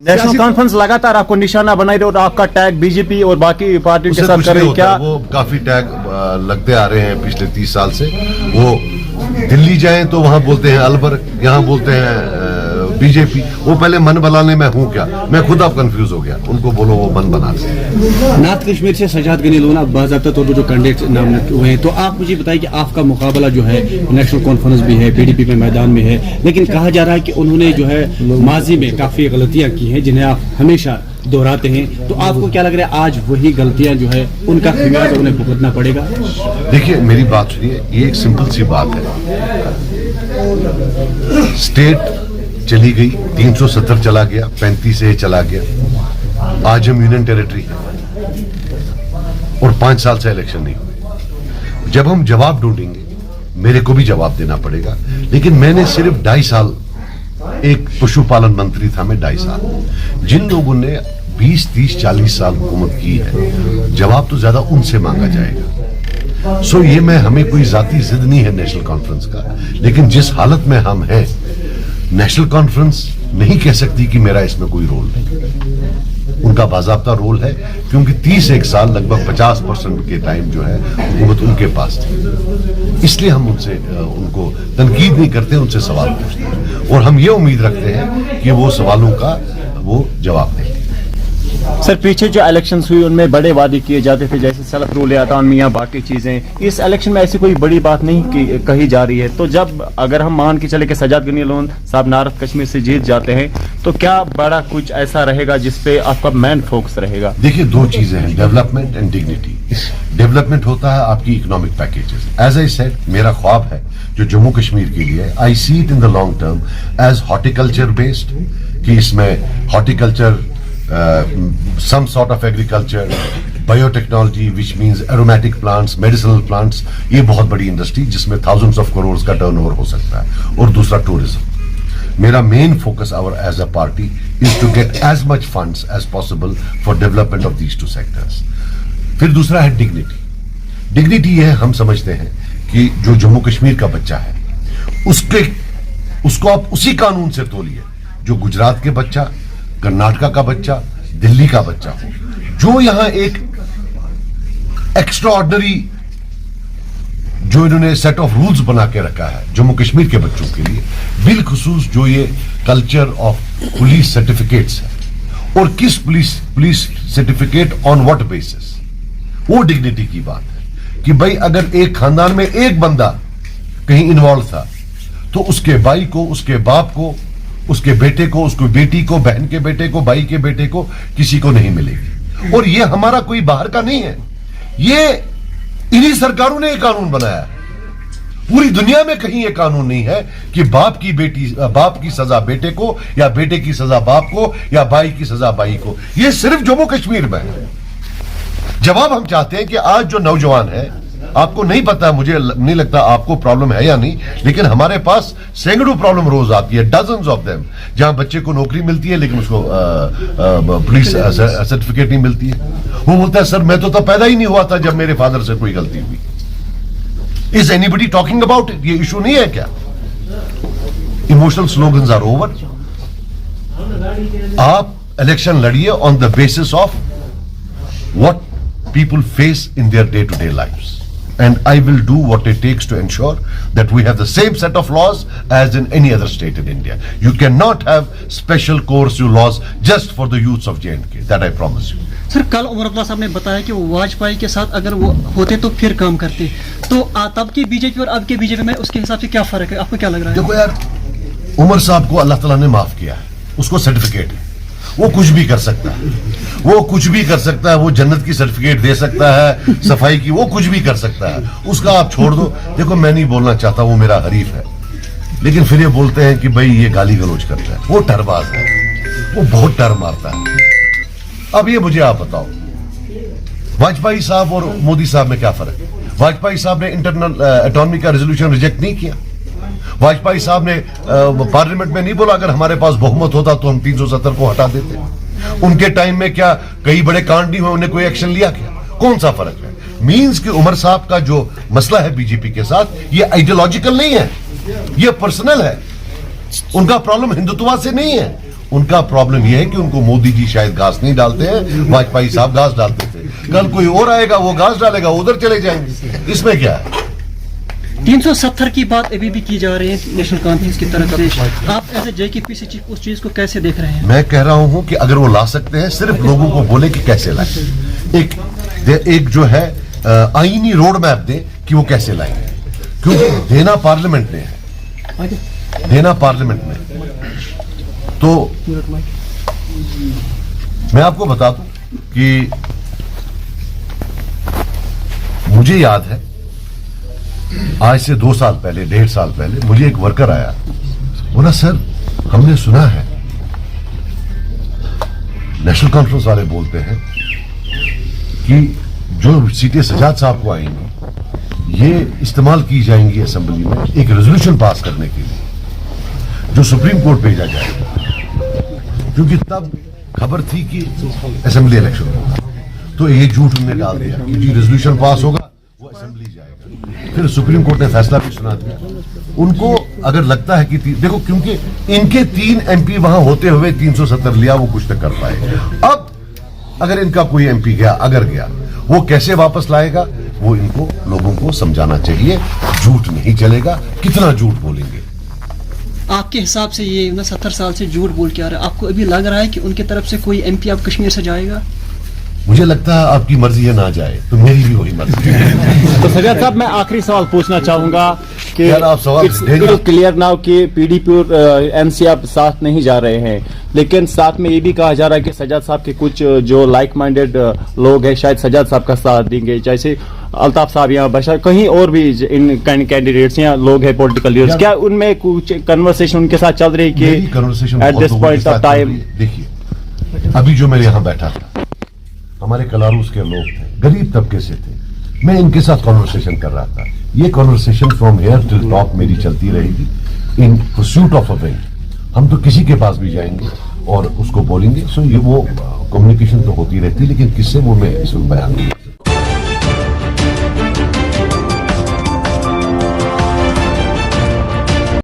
National conference लगातार आपको निशाना बनाई रहे और आपका टैग बीजेपी और बाकी पार्टियों के साथ कर रही है क्या? वो काफी टैग लगते आ रहे हैं पिछले 30 साल से। वो दिल्ली जाएं तो वहां बोलते हैं अलबर, यहाँ बोलते हैं बीजेपी। वो पहले मन बनाने में हूँ क्या, मैं खुद अब कंफ्यूज हो गया। उनको बोलो वो मन बना ले। नॉर्थ कश्मीर से सजाद गनी लोना बाज़ाब्ता तौर पर जो कैंडिडेट नामिनेट हुए हैं, तो आप मुझे बताइए कि आपका मुकाबला जो है नेशनल कॉन्फ्रेंस भी है, पीडीपी में मैदान में है, लेकिन कहा जा रहा है कि उन्होंने जो है माजी में काफी गलतियां की हैं जिन्हें आप हमेशा दोहराते हैं। तो आपको क्या लग रहा है आज वही गलतियां जो है उनका खमियाजा उन्हें भुगतना पड़ेगा? देखिए मेरी बात सुनिए, ये एक सिंपल सी बात है। स्टेट चली गई, 370 चला गया, 35 से चला गया। आज हम यूनियन टेरिटरी है और 5 साल से इलेक्शन नहीं हुए। जब हम जवाब ढूंढेंगे, मेरे को भी जवाब देना पड़ेगा। लेकिन मैंने सिर्फ 2.5 साल, एक पशुपालन मंत्री था मैं 2.5 साल। जिन लोगों ने 20, 30, 40 साल हुकूमत की है, जवाब तो ज्यादा उनसे मांगा जाएगा। सो ये हमें कोई जाती जिद नहीं है नेशनल कॉन्फ्रेंस का, लेकिन जिस हालत में हम हैं, नेशनल कॉन्फ्रेंस नहीं कह सकती कि मेरा इसमें कोई रोल नहीं। उनका बाज़ाब्ता रोल है, क्योंकि 31 साल लगभग 50% के टाइम जो है हुकूमत उनके पास थी। इसलिए हम उनसे उनको तनकीद नहीं करते, उनसे सवाल पूछते हैं और हम ये उम्मीद रखते हैं कि वो सवालों का वो जवाब दें। सर, पीछे जो इलेक्शंस हुई उनमें बड़े वादे किए जाते थे, जैसे सड़क रूल अटानमी या बाकी चीजें। इस इलेक्शन में ऐसी कोई बड़ी बात नहीं कही जा रही है। तो जब अगर हम मान के चले कि सजाद गनी लोन साहब नॉर्थ कश्मीर से जीत जाते हैं, तो क्या बड़ा कुछ ऐसा रहेगा जिसपे आपका मेन फोकस रहेगा? देखिए 2 चीजें हैं, डेवलपमेंट एंड डिग्निटी। डेवलपमेंट होता है आपकी economic packages. As I said, मेरा ख्वाब है जो जम्मू कश्मीर के लिए, I see it in the long term as horticulture based, कि इसमें horticulture, some sort of agriculture, biotechnology, which means aromatic plants, medicinal plants, ये बहुत बड़ी इंडस्ट्री जिसमें thousands of crores का टर्नओवर हो सकता है। और दूसरा टूरिज्म। मेरा main focus our as a party is to get as much funds as possible for development of these 2 sectors. फिर दूसरा है डिग्निटी। डिग्निटी ये हम समझते हैं कि जो जम्मू कश्मीर का बच्चा है, उसको आप उसी कानून से तोलिए जो गुजरात के बच्चा, कर्नाटका का बच्चा, दिल्ली का बच्चा हो, जो यहां एक एक्स्ट्रा ऑर्डिनरी जो इन्होंने सेट ऑफ रूल्स बना के रखा है जम्मू कश्मीर के बच्चों के लिए, बिलखुसूस जो ये कल्चर ऑफ पुलिस सर्टिफिकेट्स है, और किस police certificate on what basis, वो डिग्निटी की बात है कि भाई अगर एक खानदान में एक बंदा कहीं इन्वॉल्व था, तो उसके भाई को, उसके बाप को, उसके बेटे को, उसकी बेटी को, बहन के बेटे को, भाई के बेटे को, किसी को नहीं मिलेगी। और ये हमारा कोई बाहर का नहीं है, ये इन्हीं सरकारों ने ये कानून बनाया है। पूरी दुनिया में कहीं ये कानून नहीं है कि बाप की सजा बेटे को, या बेटे की सजा बाप को, या भाई की सजा भाई को। ये सिर्फ जम्मू कश्मीर में है। जवाब हम चाहते हैं कि आज जो नौजवान है, आपको नहीं पता, मुझे नहीं लगता आपको प्रॉब्लम है या नहीं, लेकिन हमारे पास सैकड़ों प्रॉब्लम रोज आती है, डजन्स ऑफ देम, जहां बच्चे को नौकरी मिलती है लेकिन उसको पुलिस सर्टिफिकेट नहीं मिलती है। वो बोलता है सर मैं तो तब पैदा ही नहीं हुआ था जब मेरे फादर से कोई गलती हुई। Is anybody talking about it? ये इशू नहीं है क्या? Emotional slogans are over. आप इलेक्शन लड़िए on the basis of what people face in their day-to-day lives, and I will do what it takes to ensure that we have the same set of laws as in any other state in India. You cannot have special coercive laws just for the youths of J&K. That I promise you. Sir, कल उमर अब्दुल्ला साहब ने बताया कि वो वाजपेयी के साथ अगर वो होते तो फिर काम करते, तो तब की बीजेपी और अब के बीजेपी में उसके हिसाब से क्या फर्क है? आपको क्या लग रहा है? देखो यार, उमर साहब को अल्लाह ताला ने माफ किया है, उसको सर्टिफिकेट है, वो कुछ भी कर सकता है, वो कुछ भी कर सकता है, वो जन्नत की सर्टिफिकेट दे सकता है, सफाई की, वो कुछ भी कर सकता है, उसका आप छोड़ दो। देखो मैं नहीं बोलना चाहता, वो मेरा हरीफ है, लेकिन फिर ये बोलते हैं कि भाई ये गाली गलौज करता है, वो टरबाज है, वो बहुत टर मारता है। अब ये मुझे आप बताओ, वाजपेयी साहब और मोदी साहब में क्या फर्क है? वाजपेयी साहब ने इंटरनल अटॉनमी का रेजोल्यूशन रिजेक्ट नहीं किया। वाजपेयी साहब ने पार्लियामेंट में नहीं बोला अगर हमारे पास बहुमत होता तो हम 370 को हटा देते। उनके टाइम में क्या कई बड़े कांड नहीं हुए, उन्हें कोई एक्शन लिया क्या? कौन सा फर्क है? मींस कि उमर साहब का जो मसला है बीजेपी के साथ, ये आइडियोलॉजिकल नहीं है, ये पर्सनल है। उनका प्रॉब्लम हिंदुत्व से नहीं है, उनका प्रॉब्लम यह है कि उनको मोदी जी शायद घास नहीं डालते हैं, वाजपेयी साहब घास डालते थे। कल कोई और आएगा, वो घास डालेगा, उधर चले जाएंगे। इसमें क्या है? 370 की बात अभी भी की जा रही है नेशनल कॉन्फ्रेंस की तरफ से। आप एज ए JKPC चीफ उस चीज को कैसे देख रहे हैं? मैं कह रहा हूं कि अगर वो ला सकते हैं, सिर्फ लोगों को बोले कि कैसे लाए। एक जो है आईनी रोड मैप दे कि वो कैसे लाएंगे, क्योंकि देना पार्लियामेंट ने है, देना पार्लियामेंट ने। तो मैं आपको बता दूं कि मुझे याद है आज से 2 साल पहले, 1.5 साल पहले मुझे एक वर्कर आया, बोला सर हमने सुना है नेशनल कॉन्फ्रेंस वाले बोलते हैं कि जो सीटें सजाद साहब को आएंगी ये इस्तेमाल की जाएंगी असेंबली में एक रेजोल्यूशन पास करने के लिए, जो सुप्रीम कोर्ट भेजा जाएगा, क्योंकि तब खबर थी कि असेंबली इलेक्शन होगा। तो ये झूठ उन्होंने डाल दिया कि जी रेजोल्यूशन पास होगा, वो असेंबली जाएगा। फिर सुप्रीम कोर्ट ने फैसला भी सुना दिया। उनको अगर लगता है कि देखो, क्योंकि इनके 3 MP वहां होते हुए 370 लिया, वो कुछ तक कर पाए। अब अगर इनका कोई MP गया, अगर गया, वो कैसे वापस लाएगा, वो इनको लोगों को समझाना चाहिए। झूठ नहीं चलेगा, कितना झूठ बोलेंगे। आपके हिसाब से ये 70 साल से झूठ बोल के आ रहा है, आपको अभी लग रहा है कि उनकी तरफ से कोई MP अब कश्मीर से जाएगा? मुझे लगता है आपकी मर्जी है ना जाए, तो मेरी भी वही मर्जी है। तो सजाद साहब, मैं आखिरी सवाल पूछना चाहूंगा कि यार आप सवाल देंगे। क्लियर नाउ कि PDP और NC आप साथ नहीं जा रहे हैं, लेकिन साथ में ये भी कहा जा रहा है कि सजाद साहब के कुछ जो लाइक माइंडेड लोग हैं शायद सजाद साहब का साथ देंगे, जैसे अल्ताफ साहब या बशर, कहीं और भी इन कैंडिडेट्स या लोग हैं पॉलिटिकल लीडर्स, क्या उनमें कुछ कन्वर्सेशन उनके साथ चल रही कि at this point of time? देखिए, अभी जो मैं यहाँ बैठा था, हमारे कलारूस के लोग थे, गरीब तबके से थे, मैं इनके साथ कॉन्वर्सेशन कर रहा था। ये conversation from here till top मेरी चलती रहेगी इन परस्यूट ऑफ अ विन। हम तो किसी के पास भी जाएंगे और उसको बोलेंगे। सो ये वो कम्युनिकेशन तो होती रहती है, लेकिन किससे वो मैं इसमें बयान नहीं